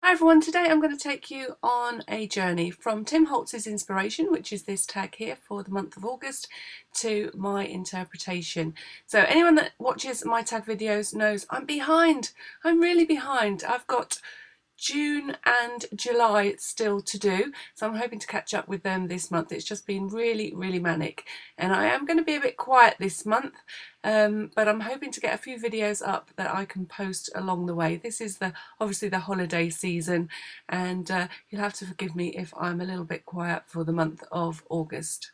Hi everyone, today I'm going to take you on a journey from Tim Holtz's inspiration, which is this tag here for the month of August, to my interpretation. So anyone that watches my tag videos knows I'm behind. I'm really behind. I've got June and July still to do, so I'm hoping to catch up with them this month. It's just been really manic, and I am going to be a bit quiet this month, but I'm hoping to get a few videos up that I can post along the way. This is obviously the holiday season, and you'll have to forgive me if I'm a little bit quiet for the month of August.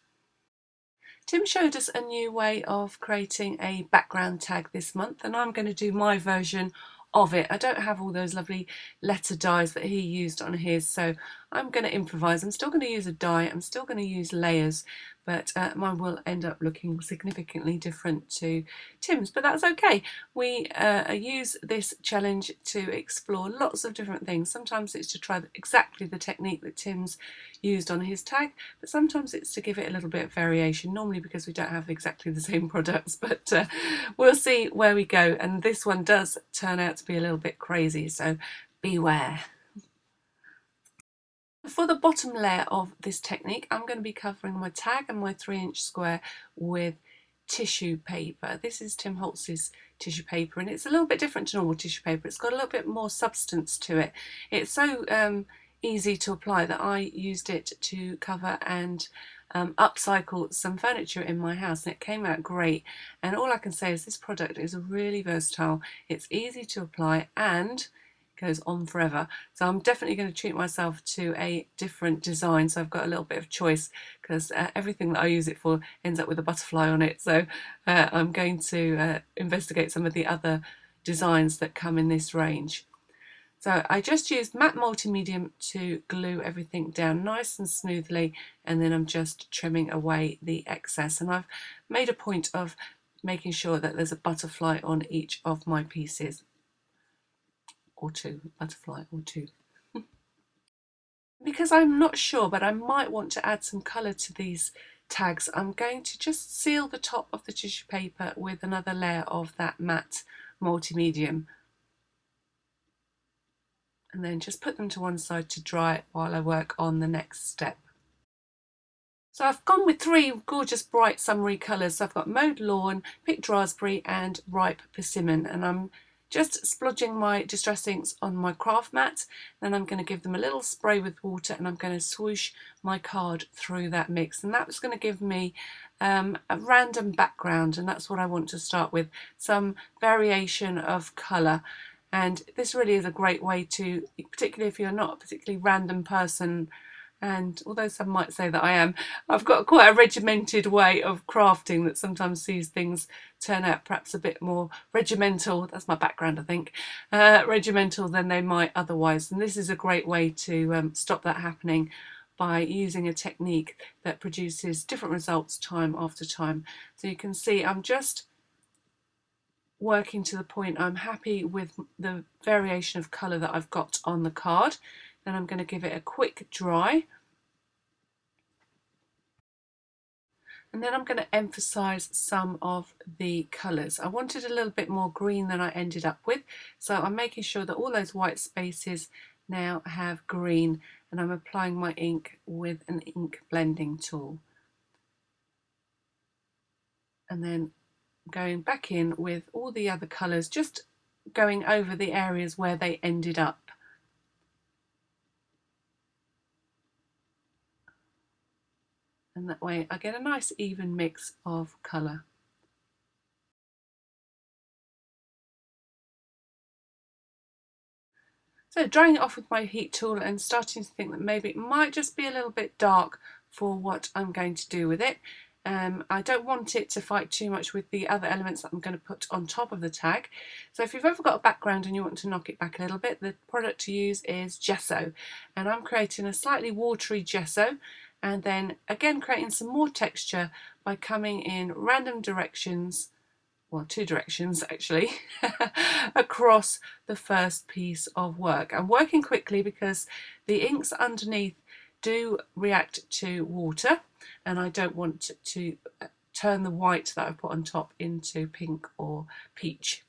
Tim showed us a new way of creating a background tag this month, and I'm going to do my version of it. I don't have all those lovely letter dies that he used on his, so I'm going to improvise. I'm still going to use a die, I'm still going to use layers, but mine will end up looking significantly different to Tim's, but that's okay. We use this challenge to explore lots of different things. Sometimes it's to try exactly the technique that Tim's used on his tag, but sometimes it's to give it a little bit of variation, normally because we don't have exactly the same products, but we'll see where we go. And this one does turn out to be a little bit crazy, so beware. For the bottom layer of this technique, I'm going to be covering my tag and my 3-inch square with tissue paper. This is Tim Holtz's tissue paper, and it's a little bit different to normal tissue paper. It's got a little bit more substance to it. It's so easy to apply that I used it to cover and upcycle some furniture in my house, and it came out great. And all I can say is this product is really versatile. It's easy to apply and goes on forever. So I'm definitely going to treat myself to a different design, so I've got a little bit of choice, because everything that I use it for ends up with a butterfly on it. So I'm going to investigate some of the other designs that come in this range. So I just used matte multi-medium to glue everything down nice and smoothly, and then I'm just trimming away the excess, and I've made a point of making sure that there's a butterfly on each of my pieces. Or two, butterfly or two. Because I'm not sure, but I might want to add some colour to these tags, I'm going to just seal the top of the tissue paper with another layer of that matte multi-medium, and then just put them to one side to dry while I work on the next step. So I've gone with 3 gorgeous bright summery colours. So I've got Mowed Lawn, Picked Raspberry and Ripe Persimmon, and I'm just splodging my distress inks on my craft mat. Then I'm going to give them a little spray with water, and I'm going to swoosh my card through that mix, and that's going to give me a random background, and that's what I want to start with, some variation of colour. And this really is a great way to, particularly if you're not a particularly random person, and although some might say that I am, I've got quite a regimented way of crafting that sometimes sees things turn out perhaps a bit more regimental, that's my background I think, regimental than they might otherwise. And this is a great way to stop that happening by using a technique that produces different results time after time. So you can see I'm just working to the point I'm happy with the variation of colour that I've got on the card. Then I'm going to give it a quick dry, and then I'm going to emphasize some of the colours. I wanted a little bit more green than I ended up with, so I'm making sure that all those white spaces now have green, and I'm applying my ink with an ink blending tool, and then going back in with all the other colours, just going over the areas where they ended up. And that way I get a nice even mix of colour. So drying it off with my heat tool and starting to think that maybe it might just be a little bit dark for what I'm going to do with it. I don't want it to fight too much with the other elements that I'm going to put on top of the tag. So if you've ever got a background and you want to knock it back a little bit, the product to use is gesso, and I'm creating a slightly watery gesso, and then again creating some more texture by coming in random directions, well, 2 directions actually, across the first piece of work. I'm working quickly because the inks underneath do react to water, and I don't want to turn the white that I've put on top into pink or peach.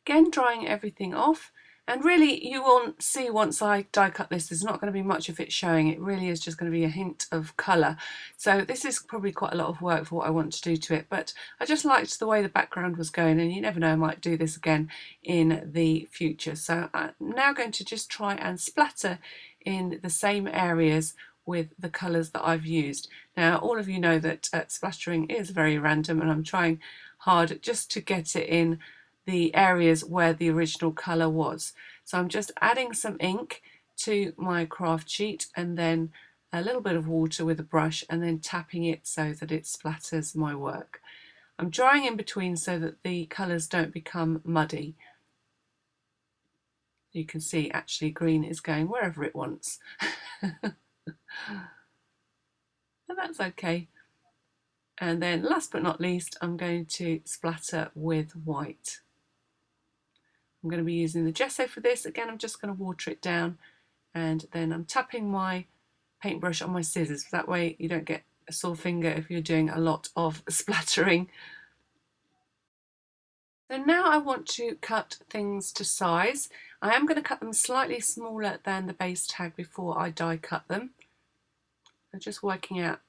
Again, drying everything off, And really, you won't see once I die cut this, there's not going to be much of it showing. It really is just going to be a hint of colour. So this is probably quite a lot of work for what I want to do to it, but I just liked the way the background was going, and you never know, I might do this again in the future. So I'm now going to just try and splatter in the same areas with the colours that I've used. Now, all of you know that splattering is very random, and I'm trying hard just to get it in the areas where the original colour was. So I'm just adding some ink to my craft sheet and then a little bit of water with a brush and then tapping it so that it splatters my work. I'm drying in between so that the colours don't become muddy. You can see actually green is going wherever it wants. And that's okay. And then last but not least, I'm going to splatter with white. I'm going to be using the gesso for this. Again, I'm just going to water it down, and then I'm tapping my paintbrush on my scissors. That way you don't get a sore finger if you're doing a lot of splattering. So now I want to cut things to size. I am going to cut them slightly smaller than the base tag before I die cut them. I'm just working out,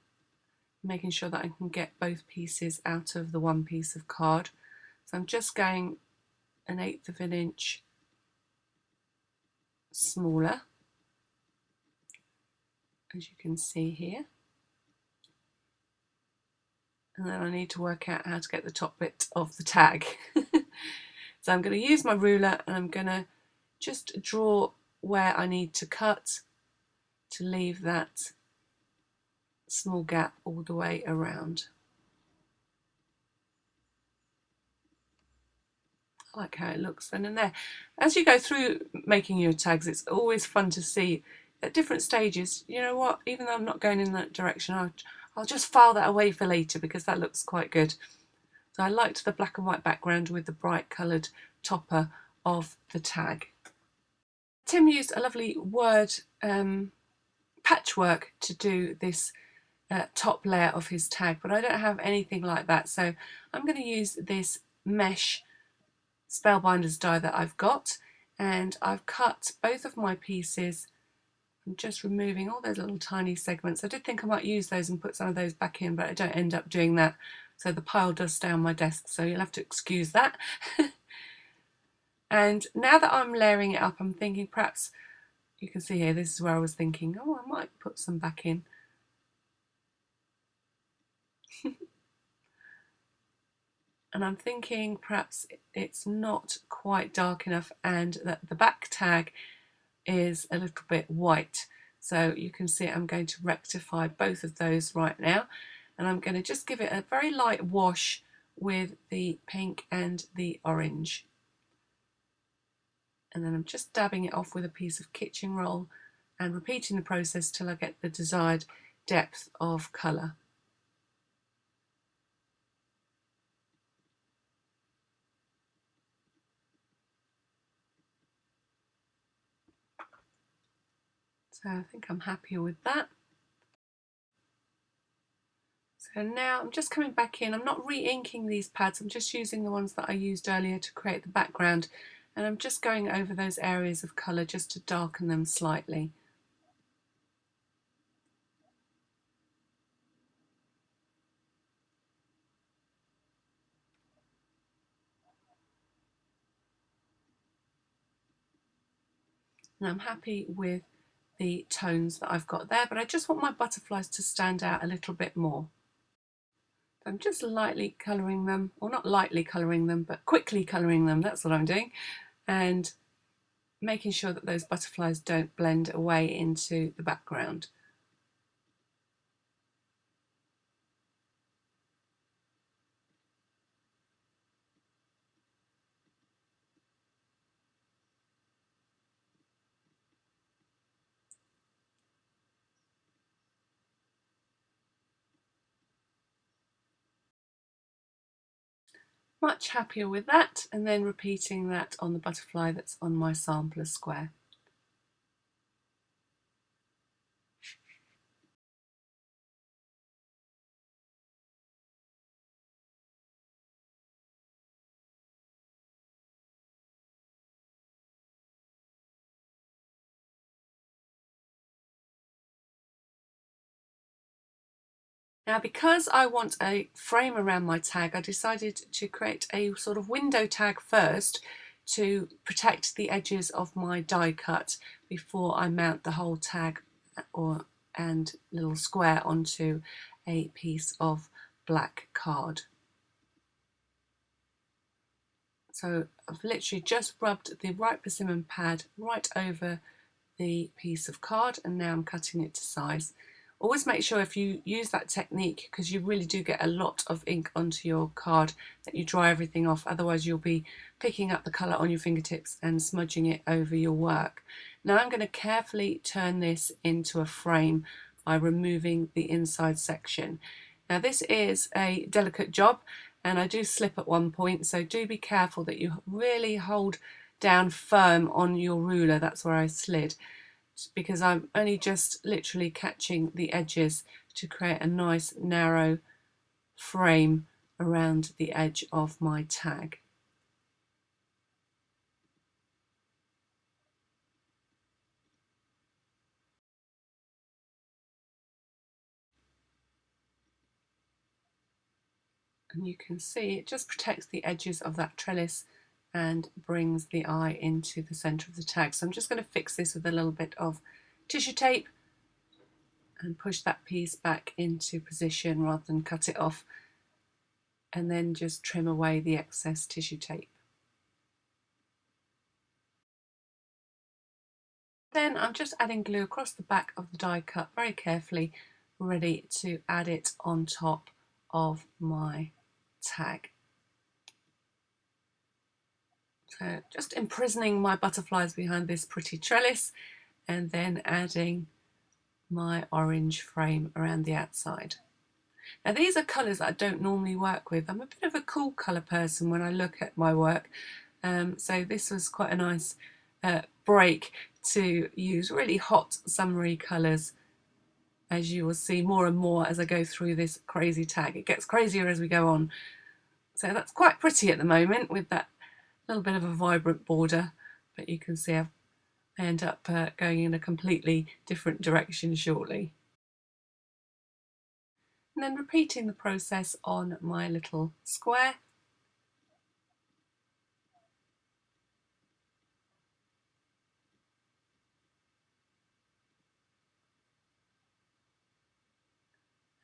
making sure that I can get both pieces out of the one piece of card. So I'm just going 1/8 of an inch smaller, as you can see here. And then I need to work out how to get the top bit of the tag. So I'm going to use my ruler and I'm going to just draw where I need to cut to leave that small gap all the way around. I like how it looks then and there. As you go through making your tags, it's always fun to see at different stages, you know what, even though I'm not going in that direction, I'll just file that away for later because that looks quite good. So I liked the black and white background with the bright coloured topper of the tag. Tim used a lovely word patchwork to do this top layer of his tag, but I don't have anything like that, so I'm going to use this mesh Spellbinders die that I've got, and I've cut both of my pieces. I'm just removing all those little tiny segments. I did think I might use those and put some of those back in, but I don't end up doing that, so the pile does stay on my desk, so you'll have to excuse that. And now that I'm layering it up, I'm thinking perhaps, you can see here, this is where I was thinking, oh, I might put some back in. And I'm thinking perhaps it's not quite dark enough and that the back tag is a little bit white. So you can see I'm going to rectify both of those right now, and I'm going to just give it a very light wash with the pink and the orange. And then I'm just dabbing it off with a piece of kitchen roll and repeating the process till I get the desired depth of colour. So I think I'm happy with that. So now I'm just coming back in. I'm not re-inking these pads, I'm just using the ones that I used earlier to create the background, and I'm just going over those areas of colour just to darken them slightly. And I'm happy with the tones that I've got there, but I just want my butterflies to stand out a little bit more. I'm just lightly colouring them, or not lightly colouring them, but quickly colouring them, that's what I'm doing, and making sure that those butterflies don't blend away into the background. Much happier with that, and then repeating that on the butterfly that's on my sampler square. Now, because I want a frame around my tag, I decided to create a sort of window tag first to protect the edges of my die cut before I mount the whole tag and little square onto a piece of black card. So I've literally just rubbed the white persimmon pad right over the piece of card, and now I'm cutting it to size. Always make sure if you use that technique, because you really do get a lot of ink onto your card, that you dry everything off, otherwise you'll be picking up the colour on your fingertips and smudging it over your work. Now I'm going to carefully turn this into a frame by removing the inside section. Now this is a delicate job and I do slip at one point, so do be careful that you really hold down firm on your ruler. That's where I slid, because I'm only just literally catching the edges to create a nice narrow frame around the edge of my tag. And you can see it just protects the edges of that trellis and brings the eye into the centre of the tag. So I'm just going to fix this with a little bit of tissue tape and push that piece back into position rather than cut it off, and then just trim away the excess tissue tape. Then I'm just adding glue across the back of the die cut very carefully, ready to add it on top of my tag. So just imprisoning my butterflies behind this pretty trellis, and then adding my orange frame around the outside. Now these are colours that I don't normally work with. I'm a bit of a cool colour person when I look at my work, so this was quite a nice break to use really hot summery colours, as you will see more and more as I go through this crazy tag. It gets crazier as we go on. So that's quite pretty at the moment with that little bit of a vibrant border, but you can see I end up going in a completely different direction shortly. And then repeating the process on my little square.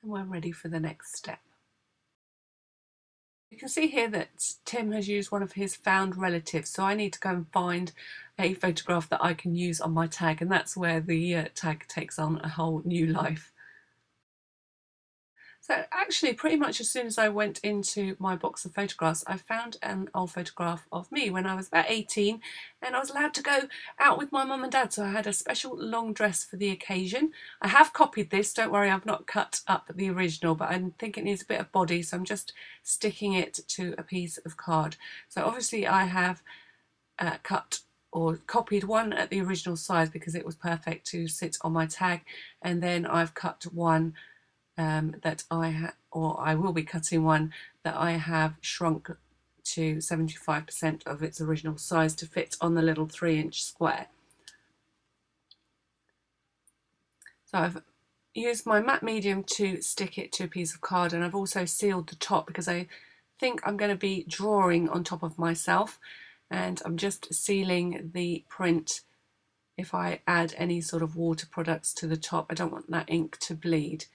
And we're ready for the next step. You can see here that Tim has used one of his found relatives, so I need to go and find a photograph that I can use on my tag, and that's where the tag takes on a whole new life. So actually, pretty much as soon as I went into my box of photographs, I found an old photograph of me when I was about 18, and I was allowed to go out with my mum and dad, so I had a special long dress for the occasion. I have copied this, don't worry, I've not cut up the original, but I think it needs a bit of body, so I'm just sticking it to a piece of card. So obviously I have cut or copied one at the original size because it was perfect to sit on my tag, and then I've cut one that I will be cutting one that I have shrunk to 75% of its original size to fit on the little 3-inch square. So I've used my matte medium to stick it to a piece of card, and I've also sealed the top because I think I'm going to be drawing on top of myself, and I'm just sealing the print. If I add any sort of water products to the top, I don't want that ink to bleed.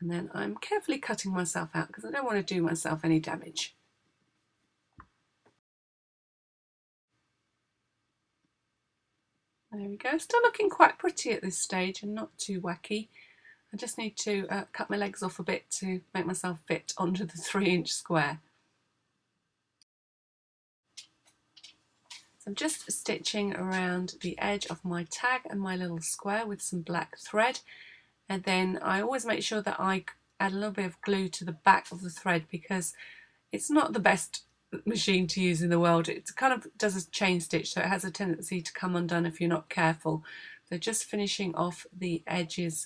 And then I'm carefully cutting myself out because I don't want to do myself any damage. There we go, still looking quite pretty at this stage and not too wacky. I just need to cut my legs off a bit to make myself fit onto the 3-inch square. So I'm just stitching around the edge of my tag and my little square with some black thread. And then I always make sure that I add a little bit of glue to the back of the thread because it's not the best machine to use in the world. It kind of does a chain stitch, so it has a tendency to come undone if you're not careful. So just finishing off the edges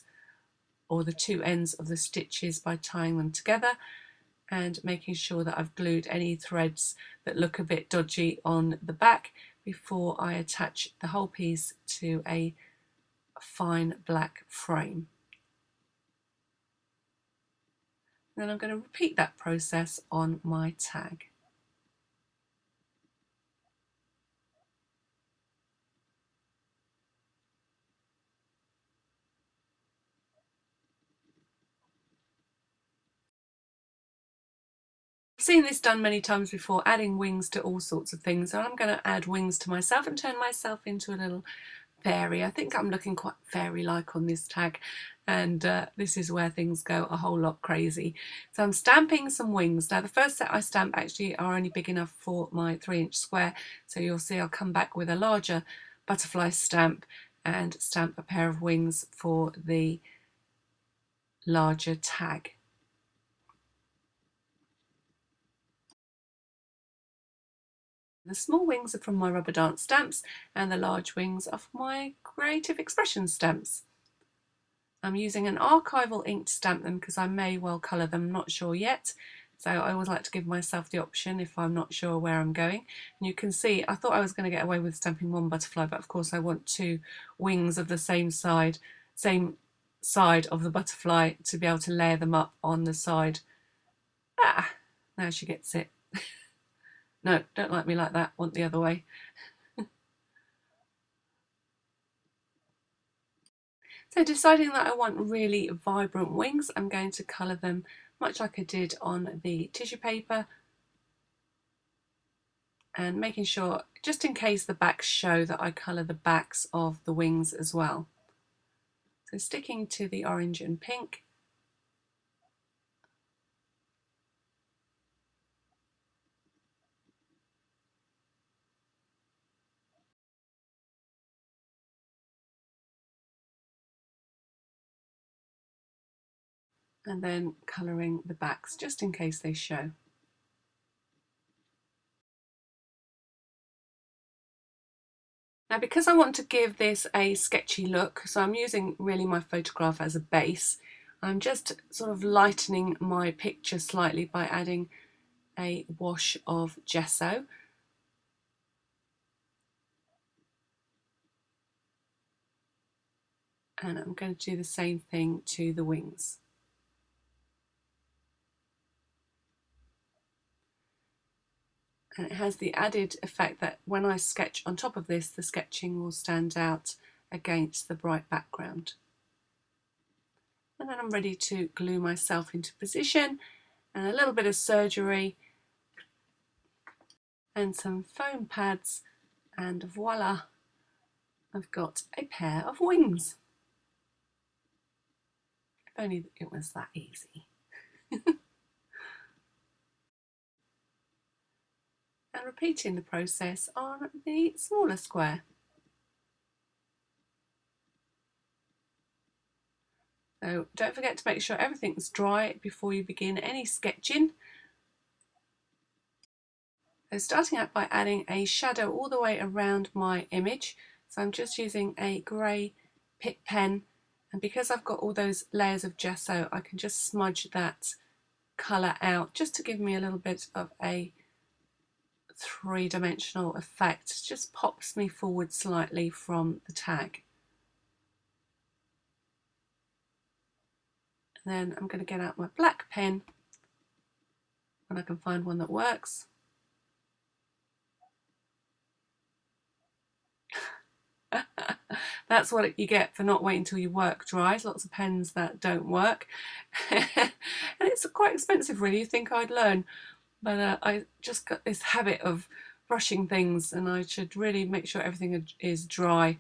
or the two ends of the stitches by tying them together and making sure that I've glued any threads that look a bit dodgy on the back before I attach the whole piece to a fine black frame. Then I'm going to repeat that process on my tag. I've seen this done many times before, adding wings to all sorts of things, and I'm going to add wings to myself and turn myself into a little fairy. I think I'm looking quite fairy-like on this tag, and this is where things go a whole lot crazy. So I'm stamping some wings. Now the first set I stamp actually are only big enough for my 3-inch square, so you'll see I'll come back with a larger butterfly stamp and stamp a pair of wings for the larger tag. The small wings are from my rubber dance stamps and the large wings are from my Creative Expression stamps. I'm using an archival ink to stamp them because I may well colour them, not sure yet. So I always like to give myself the option if I'm not sure where I'm going. And you can see, I thought I was going to get away with stamping one butterfly, but of course I want 2 wings of the same side of the butterfly to be able to layer them up on the side. Ah, now she gets it. No, don't like me like that, want the other way. So deciding that I want really vibrant wings, I'm going to colour them much like I did on the tissue paper, and making sure, just in case the backs show, that I colour the backs of the wings as well. So sticking to the orange and pink, and then colouring the backs just in case they show. Now because I want to give this a sketchy look, so I'm using really my photograph as a base, I'm just sort of lightening my picture slightly by adding a wash of gesso. And I'm going to do the same thing to the wings. And it has the added effect that when I sketch on top of this, the sketching will stand out against the bright background. And then I'm ready to glue myself into position, and a little bit of surgery and some foam pads, and voila, I've got a pair of wings. If only it was that easy. And repeating the process on the smaller square. So don't forget to make sure everything's dry before you begin any sketching. So starting out by adding a shadow all the way around my image. So I'm just using a grey Pick pen, and because I've got all those layers of gesso, I can just smudge that colour out just to give me a little bit of a 3-dimensional effect. It just pops me forward slightly from the tag. And then I'm going to get out my black pen when I can find one that works. That's what you get for not waiting until your work dries. Lots of pens that don't work. And it's quite expensive really. You think I'd learn, but I just got this habit of brushing things, and I should really make sure everything is dry.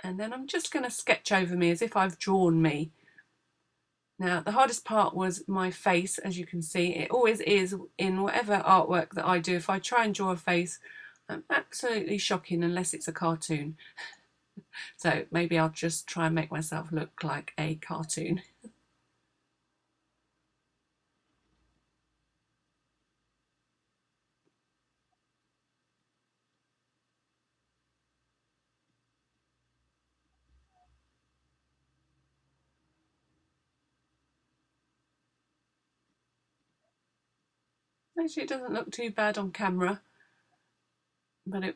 And then I'm just going to sketch over me as if I've drawn me. Now the hardest part was my face, as you can see. It always is in whatever artwork that I do. If I try and draw a face, I'm absolutely shocking unless it's a cartoon. So maybe I'll just try and make myself look like a cartoon. Actually, it doesn't look too bad on camera, but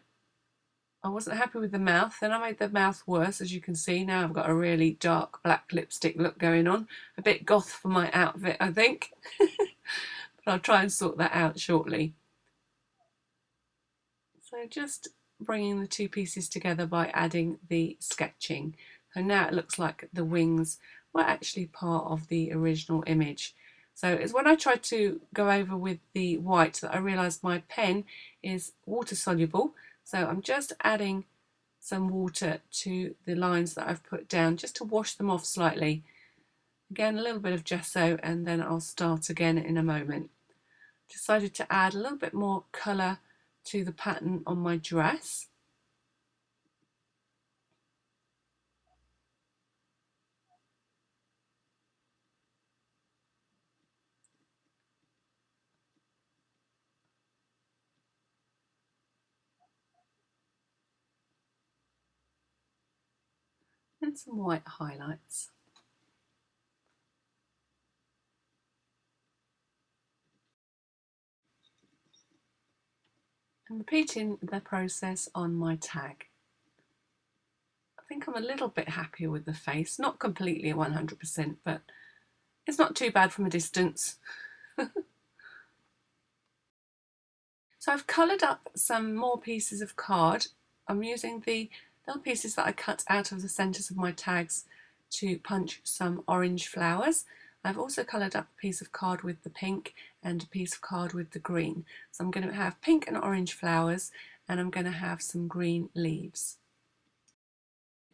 I wasn't happy with the mouth. Then I made the mouth worse, as you can see. Now I've got a really dark black lipstick look going on. A bit goth for my outfit, I think. But I'll try and sort that out shortly. So just bringing the two pieces together by adding the sketching. So now it looks like the wings were actually part of the original image. So it's when I tried to go over with the white that I realised my pen is water soluble. So I'm just adding some water to the lines that I've put down just to wash them off slightly. Again, a little bit of gesso, and then I'll start again in a moment. Decided to add a little bit more colour to the pattern on my dress. And some white highlights. And repeating the process on my tag. I think I'm a little bit happier with the face, not completely 100%, but it's not too bad from a distance. So I've coloured up some more pieces of card. I'm using the little pieces that I cut out of the centres of my tags to punch some orange flowers. I've also coloured up a piece of card with the pink and a piece of card with the green. So I'm going to have pink and orange flowers, and I'm going to have some green leaves.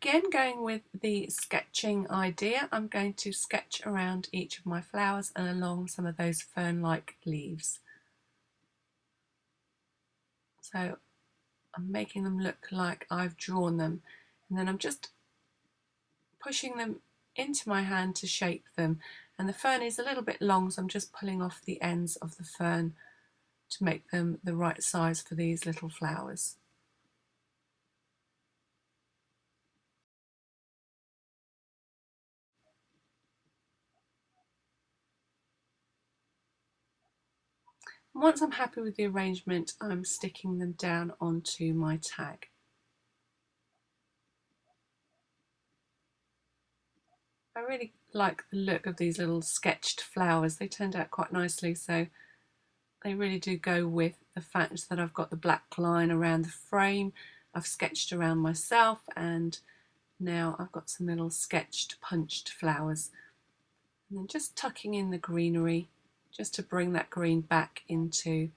Again, going with the sketching idea, I'm going to sketch around each of my flowers and along some of those fern-like leaves. So I'm making them look like I've drawn them, and then I'm just pushing them into my hand to shape them. And the fern is a little bit long, so I'm just pulling off the ends of the fern to make them the right size for these little flowers. Once I'm happy with the arrangement, I'm sticking them down onto my tag. I really like the look of these little sketched flowers. They turned out quite nicely, so they really do go with the fact that I've got the black line around the frame. I've sketched around myself, and now I've got some little sketched punched flowers. And then just tucking in the greenery just to bring that green back into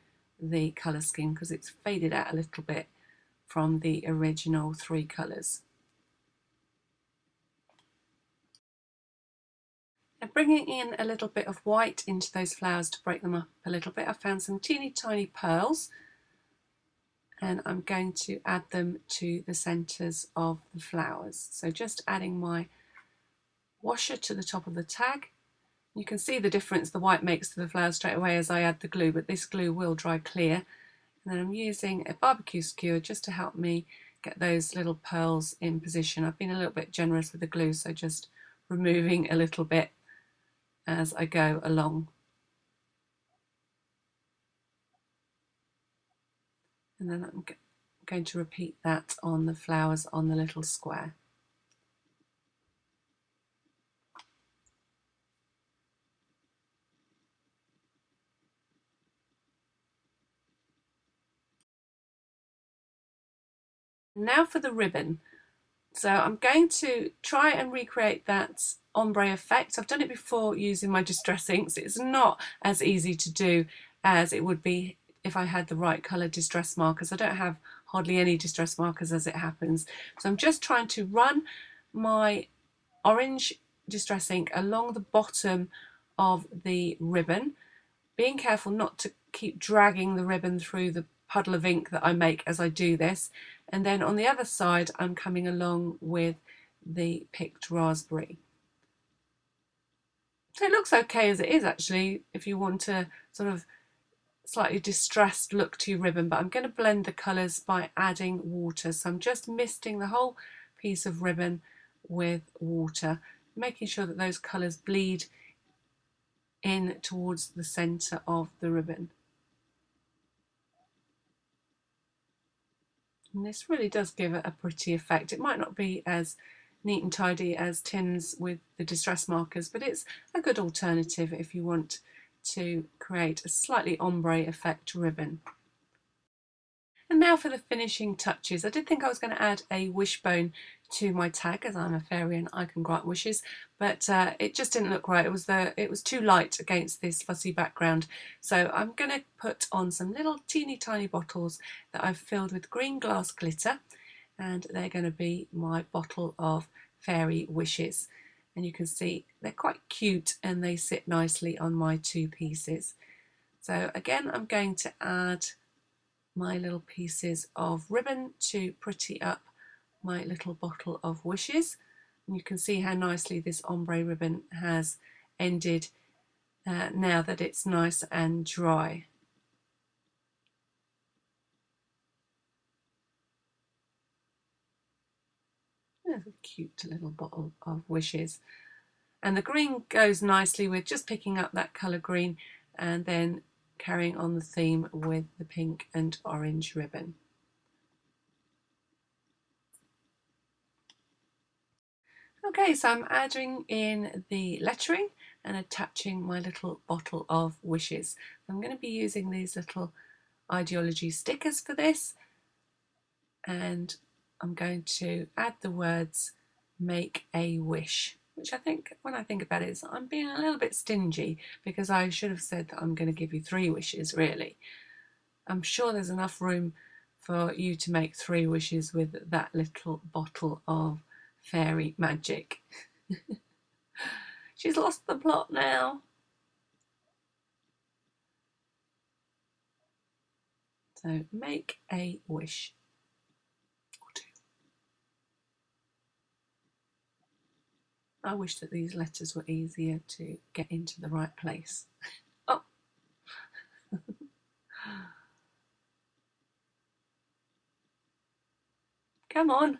the colour scheme, because it's faded out a little bit from the original three colours. And bringing in a little bit of white into those flowers to break them up a little bit, I found some teeny tiny pearls, and I'm going to add them to the centres of the flowers. So just adding my washer to the top of the tag. You can see the difference the white makes to the flowers straight away as I add the glue, but this glue will dry clear. And then I'm using a barbecue skewer just to help me get those little pearls in position. I've been a little bit generous with the glue, so just removing a little bit as I go along. And then I'm going to repeat that on the flowers on the little square. Now for the ribbon. So I'm going to try and recreate that ombre effect. I've done it before using my distress inks. It's not as easy to do as it would be if I had the right colour distress markers. I don't have hardly any distress markers as it happens. So I'm just trying to run my orange distress ink along the bottom of the ribbon, being careful not to keep dragging the ribbon through the puddle of ink that I make as I do this. And then on the other side, I'm coming along with the picked raspberry. So it looks okay as it is, actually, if you want a sort of slightly distressed look to your ribbon, but I'm going to blend the colours by adding water. So I'm just misting the whole piece of ribbon with water, making sure that those colours bleed in towards the centre of the ribbon. And this really does give it a pretty effect. It might not be as neat and tidy as Tim's with the distress markers, but it's a good alternative if you want to create a slightly ombre effect ribbon. And now for the finishing touches. I did think I was going to add a wishbone to my tag, as I'm a fairy and I can grant wishes, but it just didn't look right. It was too light against this fussy background. So I'm going to put on some little teeny tiny bottles that I've filled with green glass glitter, and they're going to be my bottle of fairy wishes. And you can see they're quite cute and they sit nicely on my two pieces. So again, I'm going to add my little pieces of ribbon to pretty up my little bottle of wishes. And you can see how nicely this ombre ribbon has ended now that it's nice and dry. There's a cute little bottle of wishes. And the green goes nicely with just picking up that colour green and then carrying on the theme with the pink and orange ribbon. Okay, so I'm adding in the lettering and attaching my little bottle of wishes. I'm going to be using these little ideology stickers for this, and I'm going to add the words "make a wish," which I think, when I think about it, is I'm being a little bit stingy, because I should have said that I'm going to give you 3 wishes, really. I'm sure there's enough room for you to make 3 wishes with that little bottle of fairy magic. She's lost the plot now. So make a wish or 2. I wish that these letters were easier to get into the right place. Oh. Come on.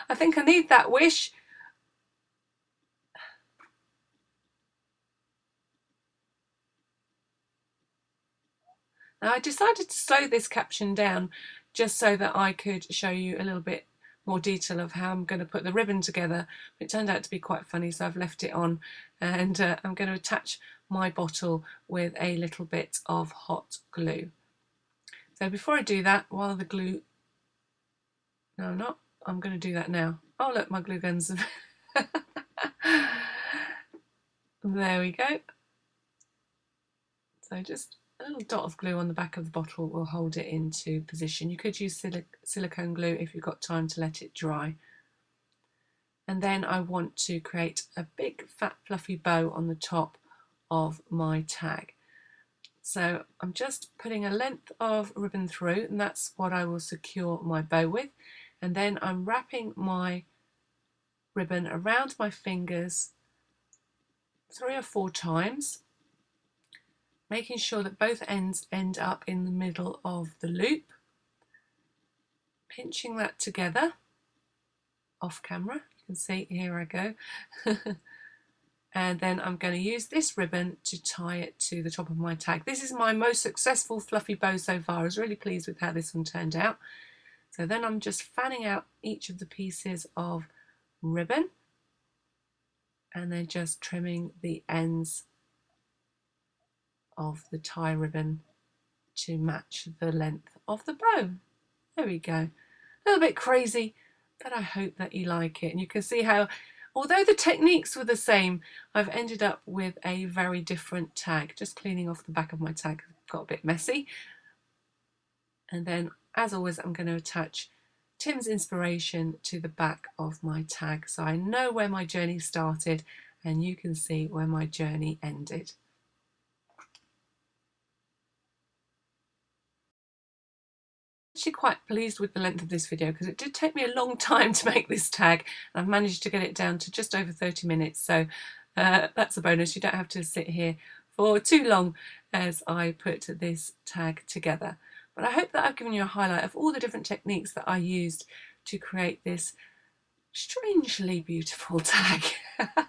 I think I need that wish. Now I decided to slow this caption down just so that I could show you a little bit more detail of how I'm going to put the ribbon together. It turned out to be quite funny, so I've left it on, and I'm going to attach my bottle with a little bit of hot glue. So before I do that, while the glue... No, I'm not. I'm going to do that now. Oh look, my glue guns. There we go. So just a little dot of glue on the back of the bottle will hold it into position. You could use silicone glue if you've got time to let it dry. And then I want to create a big fat fluffy bow on the top of my tag. So I'm just putting a length of ribbon through, and that's what I will secure my bow with. And then I'm wrapping my ribbon around my fingers 3 or 4 times, making sure that both ends end up in the middle of the loop, pinching that together off camera. You can see, here I go. And then I'm going to use this ribbon to tie it to the top of my tag. This is my most successful fluffy bow so far. I was really pleased with how this one turned out. So then I'm just fanning out each of the pieces of ribbon and then just trimming the ends of the tie ribbon to match the length of the bow. There we go. A little bit crazy, but I hope that you like it. And you can see how, although the techniques were the same, I've ended up with a very different tag. Just cleaning off the back of my tag got a bit messy. And then, as always, I'm going to attach Tim's inspiration to the back of my tag, so I know where my journey started and you can see where my journey ended. Actually quite pleased with the length of this video, because it did take me a long time to make this tag, and I've managed to get it down to just over 30 minutes, so that's a bonus. You don't have to sit here for too long as I put this tag together. But I hope that I've given you a highlight of all the different techniques that I used to create this strangely beautiful tag. I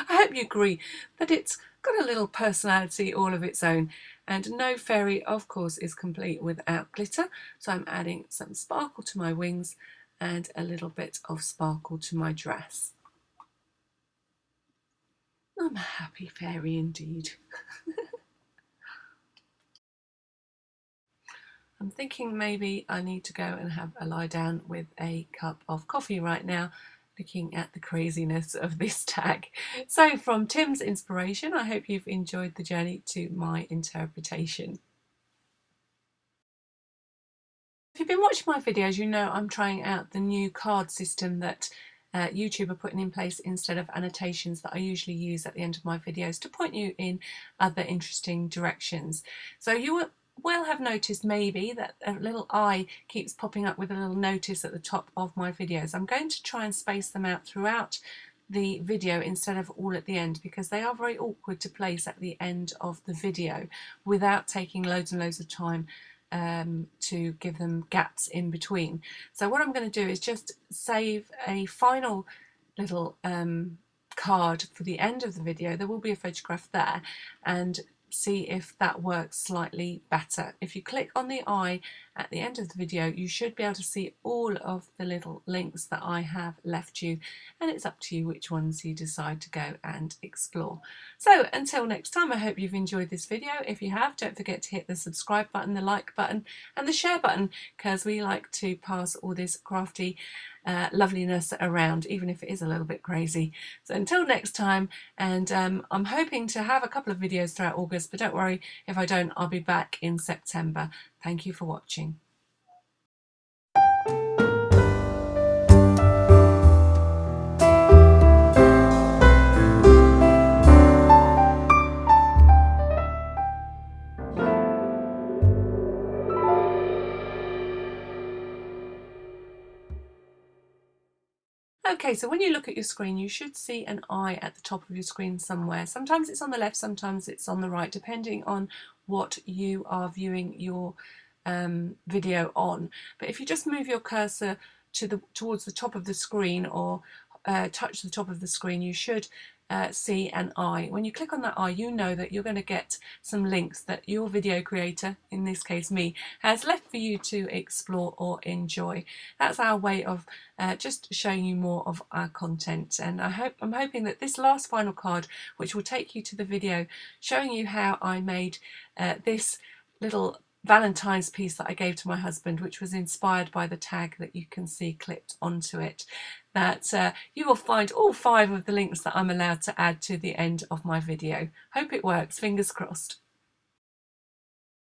hope you agree that it's got a little personality all of its own, and no fairy of course is complete without glitter, so I'm adding some sparkle to my wings and a little bit of sparkle to my dress. I'm a happy fairy indeed. I'm thinking maybe I need to go and have a lie down with a cup of coffee right now, looking at the craziness of this tag. So from Tim's inspiration, I hope you've enjoyed the journey to my interpretation. If you've been watching my videos, you know I'm trying out the new card system that YouTube are putting in place instead of annotations that I usually use at the end of my videos to point you in other interesting directions. So you will have noticed maybe that a little eye keeps popping up with a little notice at the top of my videos. I'm going to try and space them out throughout the video instead of all at the end, because they are very awkward to place at the end of the video without taking loads and loads of time to give them gaps in between. So what I'm going to do is just save a final little card for the end of the video. There will be a photograph there, and see if that works slightly better. If you click on the eye at the end of the video, you should be able to see all of the little links that I have left you, and it's up to you which ones you decide to go and explore. So until next time, I hope you've enjoyed this video. If you have, don't forget to hit the subscribe button, the like button and the share button, because we like to pass all this crafty loveliness around, even if it is a little bit crazy. So until next time, and I'm hoping to have a couple of videos throughout August, but don't worry if I don't, I'll be back in September. Thank you for watching. Okay, so when you look at your screen, you should see an eye at the top of your screen somewhere. Sometimes it's on the left, sometimes it's on the right, depending on what you are viewing your video on. But if you just move your cursor towards the top of the screen, or touch the top of the screen, you should see an eye. When you click on that eye, you know that you're going to get some links that your video creator, in this case me, has left for you to explore or enjoy. That's our way of just showing you more of our content, and I'm hoping that this last final card, which will take you to the video showing you how I made this little Valentine's piece that I gave to my husband, which was inspired by the tag that you can see clipped onto it, that you will find all 5 of the links that I'm allowed to add to the end of my video. Hope it works, fingers crossed.